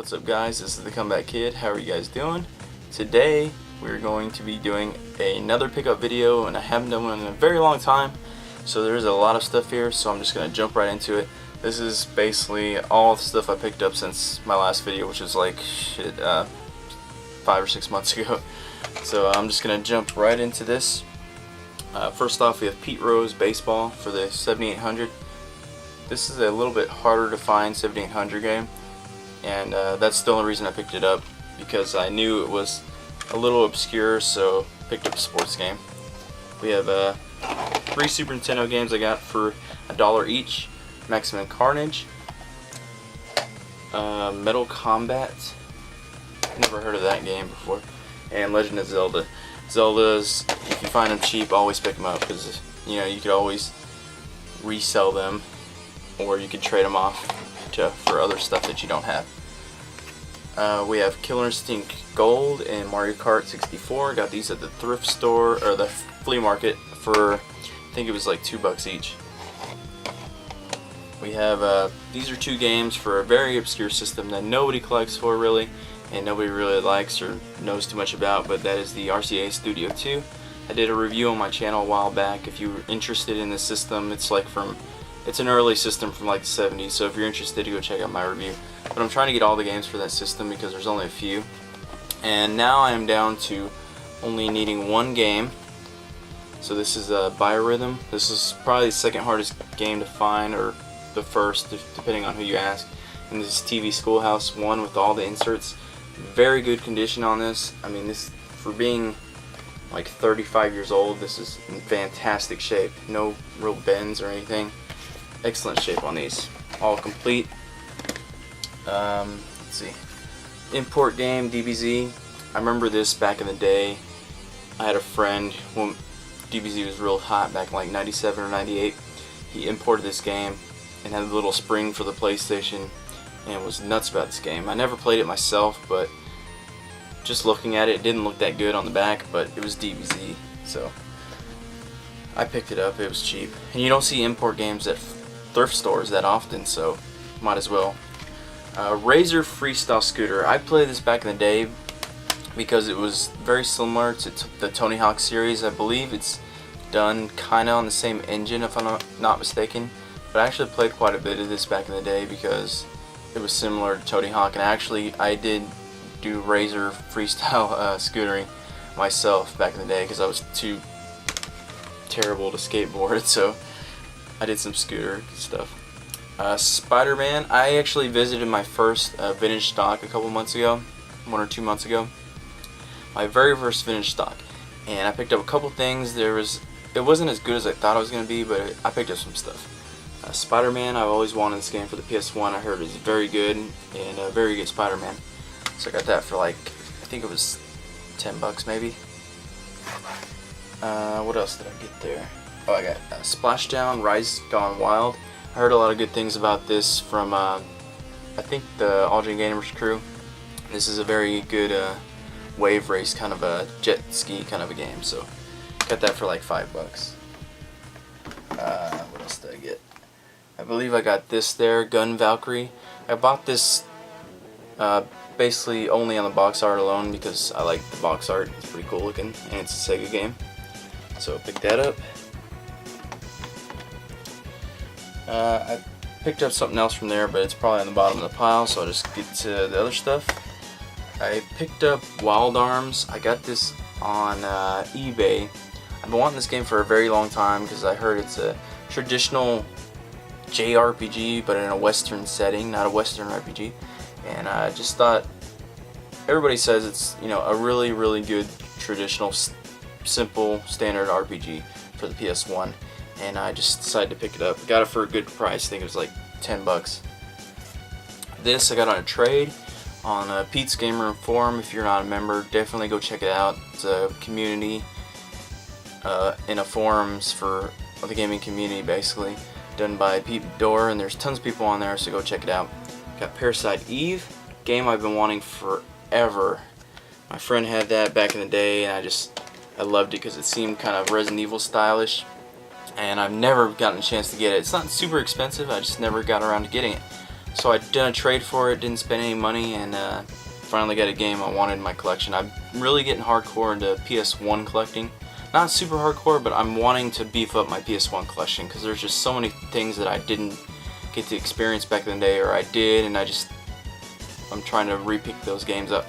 What's up guys, this is the Comeback Kid. How are you guys doing? Today we're going to be doing another pickup video, and I haven't done one in a very long time, so there's a lot of stuff here, so I'm just going to jump right into it. This is basically all the stuff I picked up since my last video, which was like 5 or 6 months ago. So I'm just going to jump right into this. First off, we have Pete Rose Baseball for the 7800. This is a little bit harder to find 7800 game, and that's the only reason I picked it up, because I knew it was a little obscure, so picked up a sports game. We have 3 Super Nintendo games I got for $1 each. Maximum Carnage, Metal Combat, never heard of that game before, and Legend of Zelda. Zeldas, if you find them cheap, always pick them up, because you know you could always resell them, or you could trade them off for other stuff that you don't have. We have Killer Instinct Gold and Mario Kart 64. Got these at the thrift store, or the flea market, for I think it was like $2 each. We have these are 2 games for a very obscure system that nobody collects for really, and nobody really likes or knows too much about, but that is the RCA Studio 2. I did a review on my channel a while back. If you're interested in this system, it's an early system from like the 70s, so if you're interested, go check out my review. But I'm trying to get all the games for that system because there's only a few, and now I am down to only needing 1 game. So this is Biorhythm. This is probably the second hardest game to find, or the first, depending on who you ask. And this is TV Schoolhouse 1 with all the inserts. Very good condition on this. I mean, this, for being like 35 years old, this is in fantastic shape. No real bends or anything. Excellent shape on these. All complete. Let's see. Import game, DBZ. I remember this back in the day. I had a friend when DBZ was real hot back in like 97 or 98. He imported this game and had a little spring for the PlayStation and was nuts about this game. I never played it myself, but just looking at it, it didn't look that good on the back, but it was DBZ, so I picked it up. It was cheap, and you don't see import games at thrift stores that often, so might as well. Razor Freestyle Scooter. I played this back in the day because it was very similar to the Tony Hawk series. I believe it's done kind of on the same engine, if I'm not mistaken. But I actually played quite a bit of this back in the day because it was similar to Tony Hawk, and actually I did do Razor Freestyle scootering myself back in the day because I was too terrible to skateboard, so I did some scooter stuff. Spider-Man. I actually visited my first vintage stock a couple months ago, 1 or 2 months ago. My very first vintage stock, and I picked up a couple things. It wasn't as good as I thought it was going to be, but I picked up some stuff. Spider-Man, I've always wanted this game for the PS1. I heard it's very good, and a very good Spider-Man. So I got that for like, I think it was $10 maybe. What else did I get there? Oh, I got Splashdown Rise Gone Wild. I heard a lot of good things about this from, I think, the All Gen Gamers crew. This is a very good wave race, kind of a jet ski kind of a game, so got that for like $5. What else did I get? I believe I got this there, Gun Valkyrie. I bought this basically only on the box art alone because I like the box art. It's pretty cool looking, and it's a Sega game, so I picked that up. I picked up something else from there, but it's probably on the bottom of the pile, so I'll just get to the other stuff. I picked up Wild Arms. I got this on eBay. I've been wanting this game for a very long time because I heard it's a traditional JRPG, but in a Western setting, not a Western RPG. And I just thought, everybody says it's, you know, a really, really good traditional, simple, standard RPG for the PS1, and I just decided to pick it up. Got it for a good price. I think it was like $10. This I got on a trade on Pete's Game Room forum. If you're not a member, definitely go check it out. It's a community in a forums for the gaming community, basically, done by Pete Door, and there's tons of people on there, so go check it out. Got Parasite Eve, game I've been wanting forever. My friend had that back in the day, and I loved it because it seemed kind of Resident Evil stylish, and I've never gotten a chance to get it. It's not super expensive, I just never got around to getting it. So I done a trade for it, didn't spend any money, and finally got a game I wanted in my collection. I'm really getting hardcore into PS1 collecting. Not super hardcore, but I'm wanting to beef up my PS1 collection because there's just so many things that I didn't get to experience back in the day, or I did, and I'm trying to re-pick those games up.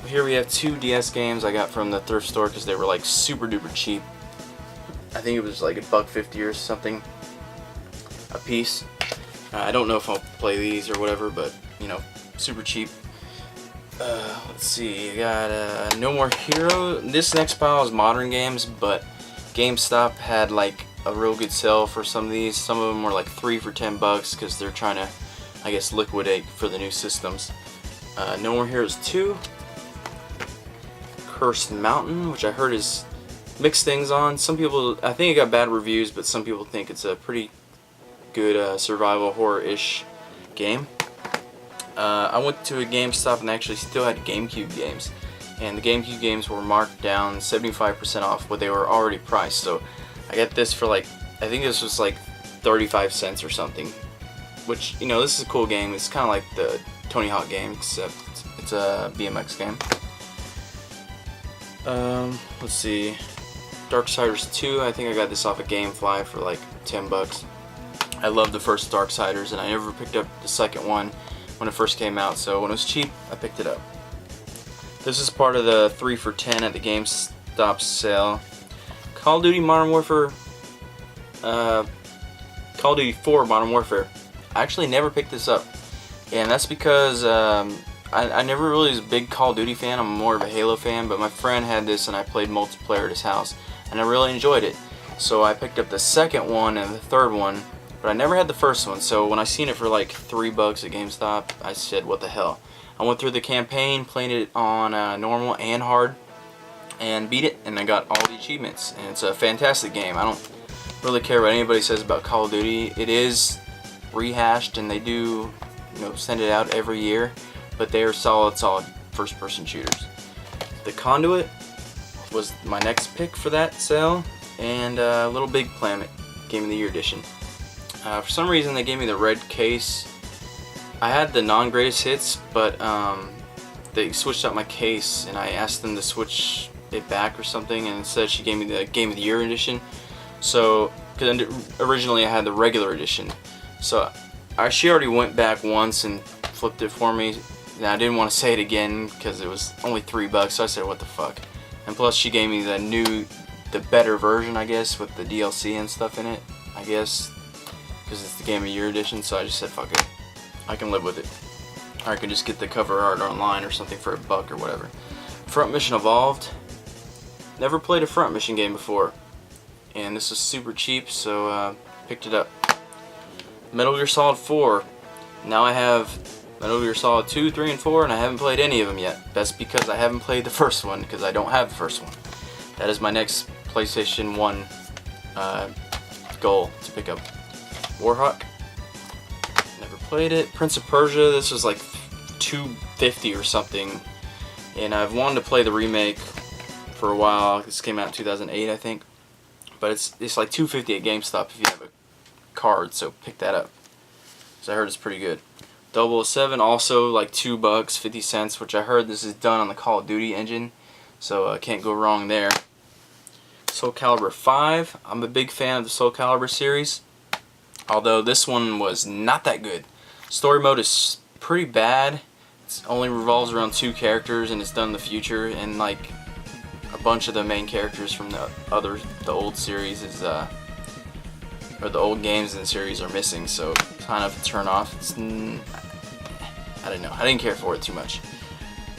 Here we have 2 DS games I got from the thrift store because they were like super duper cheap. I think it was like $1.50 or something a piece. I don't know if I'll play these or whatever, but you know, super cheap. Let's see, I got No More Hero. This next pile is modern games, but GameStop had like a real good sale for some of these. Some of them were like 3 for $10 because they're trying to, I guess, liquidate for the new systems. No More Heroes 2. Cursed Mountain, which I heard is mixed things on. Some people, I think it got bad reviews, but some people think it's a pretty good survival horror-ish game. I went to a GameStop and actually still had GameCube games, and the GameCube games were marked down 75% off what they were already priced. So I got this for like, I think this was like 35 cents or something, which, you know, this is a cool game. It's kind of like the Tony Hawk game, except it's a BMX game. Let's see, Darksiders 2, I think I got this off of GameFly for like $10. I love the first Darksiders, and I never picked up the second one when it first came out, so when it was cheap, I picked it up. This is part of the 3 for $10 at the GameStop sale. Call of Duty Modern Warfare, Call of Duty 4 Modern Warfare. I actually never picked this up, and that's because I never really was a big Call of Duty fan. I'm more of a Halo fan, but my friend had this and I played multiplayer at his house, and I really enjoyed it. So I picked up the second one and the third one, but I never had the first one. So when I seen it for like $3 at GameStop, I said, what the hell. I went through the campaign, played it on normal and hard, and beat it, and I got all the achievements. And it's a fantastic game. I don't really care what anybody says about Call of Duty. It is rehashed, and they do, you know, send it out every year, but they are solid first-person shooters. The Conduit was my next pick for that sale, and Little Big Planet Game of the Year edition. For some reason they gave me the red case. I had the non-greatest hits, but they switched out my case, and I asked them to switch it back or something, and instead she gave me the Game of the Year edition. So, because originally I had the regular edition, so she already went back once and flipped it for me. And I didn't want to say it again because it was only $3, so I said, what the fuck. And plus she gave me the better version, I guess, with the DLC and stuff in it, I guess, because it's the Game of the Year edition. So I just said, fuck it, I can live with it. Or I can just get the cover art online or something for $1 or whatever. Front Mission Evolved. Never played a Front Mission game before, and this is super cheap, so picked it up. Metal Gear Solid 4. Now I have Metal Gear Solid 2, 3, and 4, and I haven't played any of them yet. That's because I haven't played the first one, because I don't have the first one. That is my next PlayStation 1 goal, to pick up. Warhawk. Never played it. Prince of Persia, this was like $2.50 or something, and I've wanted to play the remake for a while. This came out in 2008, I think, but it's like $2.50 at GameStop if you have a card, so pick that up, because I heard it's pretty good. 007, also like $2, 50 cents, which I heard this is done on the Call of Duty engine, so can't go wrong there. Soul Calibur 5, I'm a big fan of the Soul Calibur series, although this one was not that good. Story mode is pretty bad. It only revolves around 2 characters, and it's done in the future, and like a bunch of the main characters from the old series is or the old games in the series are missing, so kind of a turn off. I don't know, I didn't care for it too much.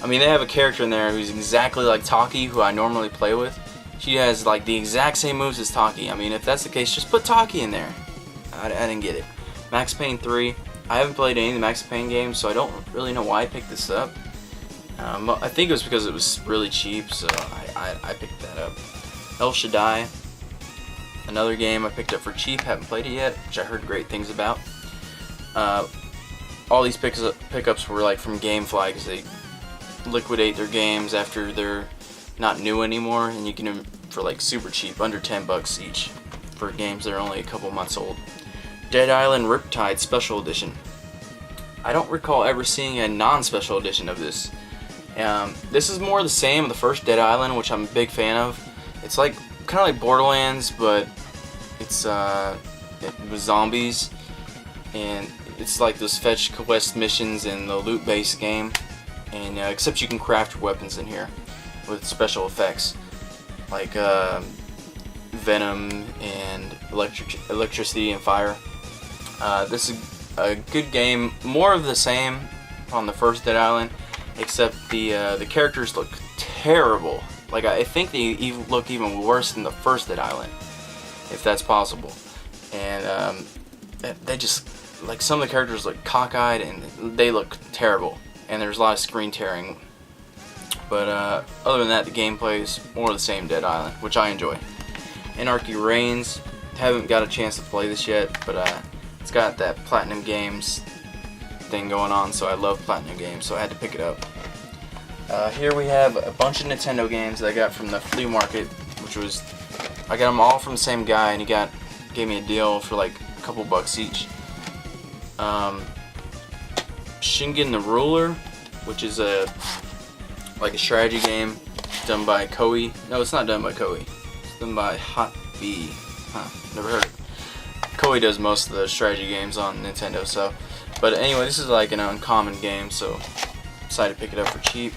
I mean, they have a character in there who's exactly like Taki, who I normally play with. She has like the exact same moves as Taki. I mean, if that's the case, just put Taki in there. I didn't get it. Max Payne 3. I haven't played any of the Max Payne games, so I don't really know why I picked this up. I think it was because it was really cheap, so I picked that up. El Shaddai. Another game I picked up for cheap, haven't played it yet, which I heard great things about. All these pickups were like from GameFly, because they liquidate their games after they're not new anymore, and you get them for like super cheap, under $10 each, for games that are only a couple months old. Dead Island Riptide Special Edition. I don't recall ever seeing a non-special edition of this. This is more the same of the first Dead Island, which I'm a big fan of. It's like kind of like Borderlands, but it's with zombies, and it's like those fetch quest missions in the loot-based game, and except you can craft weapons in here with special effects like venom and electricity and fire. This is a good game, more of the same on the first Dead Island, except the characters look terrible. Like, I think they look even worse than the first Dead Island, if that's possible. And they just, like, some of the characters look cockeyed and they look terrible. And there's a lot of screen tearing. But other than that, the gameplay is more of the same Dead Island, which I enjoy. Anarchy Reigns, haven't got a chance to play this yet, but it's got that Platinum Games thing going on, so I love Platinum Games, so I had to pick it up. Here we have a bunch of Nintendo games that I got from the flea market, which was, I got them all from the same guy, and he gave me a deal for like a couple bucks each. Shingen the Ruler, which is like a strategy game done by Koei. No, it's not done by Koei. It's done by Hot B. Never heard of it. Koei does most of the strategy games on Nintendo, so. But anyway, this is like an uncommon game, so decided to pick it up for cheap.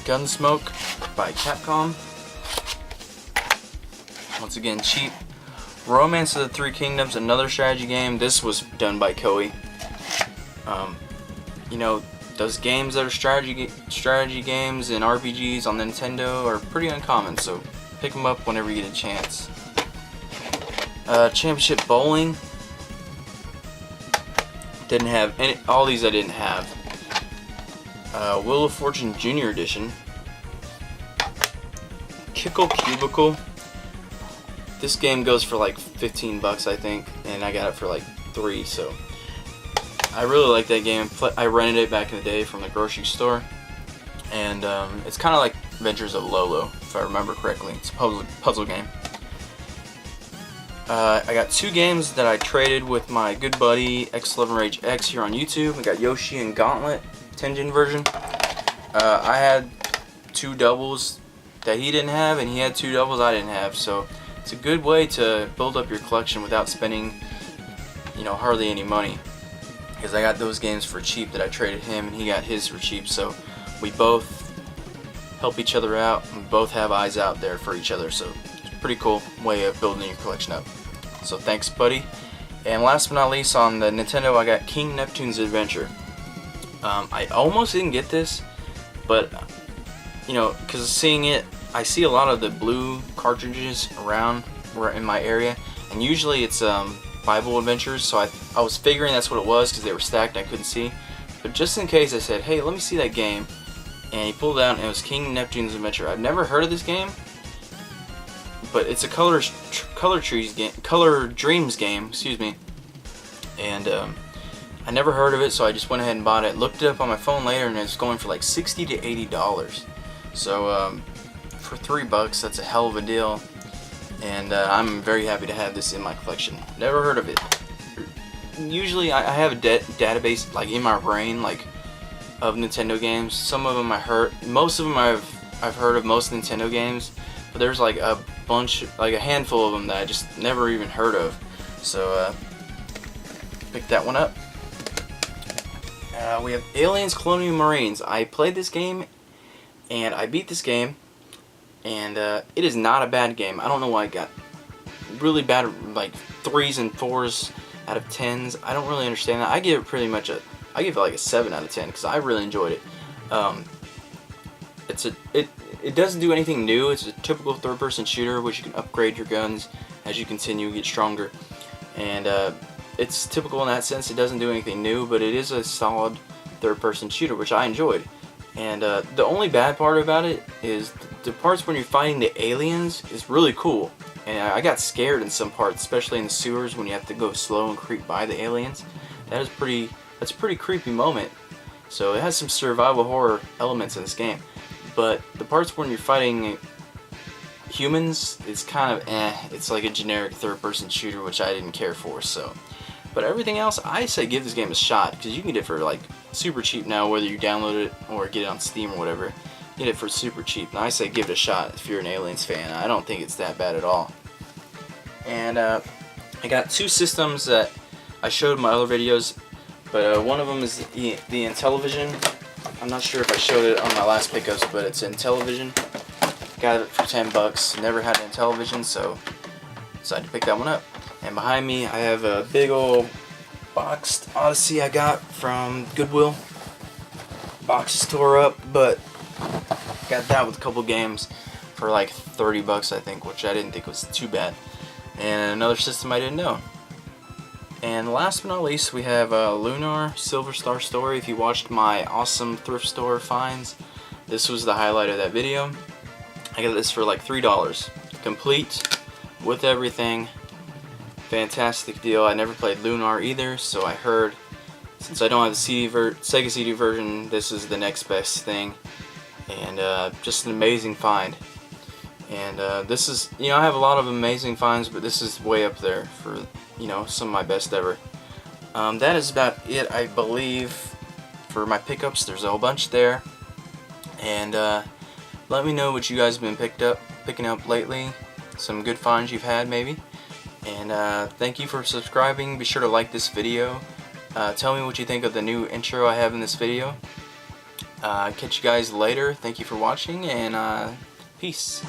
Gunsmoke by Capcom. Once again, cheap. Romance of the Three Kingdoms, another strategy game. This was done by Koei. You know, those games that are strategy games and RPGs on Nintendo are pretty uncommon, so pick them up whenever you get a chance. Championship Bowling. Didn't have any. All these I didn't have. Wheel of Fortune Junior Edition. Kickle Cubicle. This game goes for like 15 bucks, I think, and I got it for like 3. So I really like that game. I rented it back in the day from the grocery store, and it's kind of like Adventures of Lolo, if I remember correctly. It's a puzzle game. I got 2 games that I traded with my good buddy xxkomebackkidxx here on YouTube. I got Yoshi and Gauntlet Tengen version. I had 2 doubles that he didn't have, and he had 2 doubles I didn't have. So it's a good way to build up your collection without spending, hardly any money. Because I got those games for cheap that I traded him, and he got his for cheap. So we both help each other out, and both have eyes out there for each other. So pretty cool way of building your collection up. So thanks, buddy. And last but not least, on the Nintendo, I got King Neptune's Adventure. I almost didn't get this, but because seeing it, I see a lot of the blue cartridges around in my area, and usually it's Bible Adventures. So I was figuring that's what it was because they were stacked and I couldn't see. But just in case, I said, hey, let me see that game. And he pulled it out, and it was King Neptune's Adventure. I've never heard of this game, but it's a Color Dreams game, excuse me, and I never heard of it, so I just went ahead and bought it. Looked it up on my phone later, and it's going for like $60 to $80. So for $3, that's a hell of a deal, and I'm very happy to have this in my collection. Never heard of it. Usually, I have a database like in my brain, like of Nintendo games. Some of them most of them I've heard of most Nintendo games. But there's like a bunch, like a handful of them that I just never even heard of. So pick that one up. We have Aliens Colonial Marines. I played this game and I beat this game, and it is not a bad game. I don't know why I got really bad, like 3s and 4s out of 10s. I don't really understand that. I give it like a 7 out of 10 because I really enjoyed it. It doesn't do anything new. It's a typical third-person shooter, which you can upgrade your guns as you continue to get stronger. And it's typical in that sense. It doesn't do anything new, but it is a solid third-person shooter, which I enjoyed. And the only bad part about it is the parts when you're fighting the aliens is really cool. And I got scared in some parts, especially in the sewers when you have to go slow and creep by the aliens. That's a pretty creepy moment. So it has some survival horror elements in this game. But the parts when you're fighting humans, it's kind of it's like a generic third-person shooter, which I didn't care for. So But everything else, I say give this game a shot, because you can get it for like super cheap now, whether you download it or get it on Steam or whatever. Get it for super cheap. And I say give it a shot if you're an Aliens fan. I don't think it's that bad at all. And I got two systems that I showed in my other videos, but one of them is the Intellivision. I'm not sure if I showed it on my last pickups, but it's Intellivision. Got it for 10 bucks. Never had an Intellivision, so decided to pick that one up. And behind me, I have a big old boxed Odyssey I got from Goodwill. Box is tore up, but got that with a couple games for like 30 bucks, I think, which I didn't think was too bad. And another system I didn't know. And last but not least, we have Lunar Silver Star Story. If you watched my awesome thrift store finds, this was the highlight of that video. I got this for like $3, complete with everything. Fantastic deal. I never played Lunar either, so I heard, since I don't have the Sega CD version, this is the next best thing. And just an amazing find. And this is, you know, I have a lot of amazing finds, but this is way up there for, you know, some of my best ever. That is about it, I believe, for my pickups. There's a whole bunch there. And let me know what you guys have been picking up lately. Some good finds you've had, maybe. And thank you for subscribing. Be sure to like this video. Tell me what you think of the new intro I have in this video. Catch you guys later. Thank you for watching, and peace.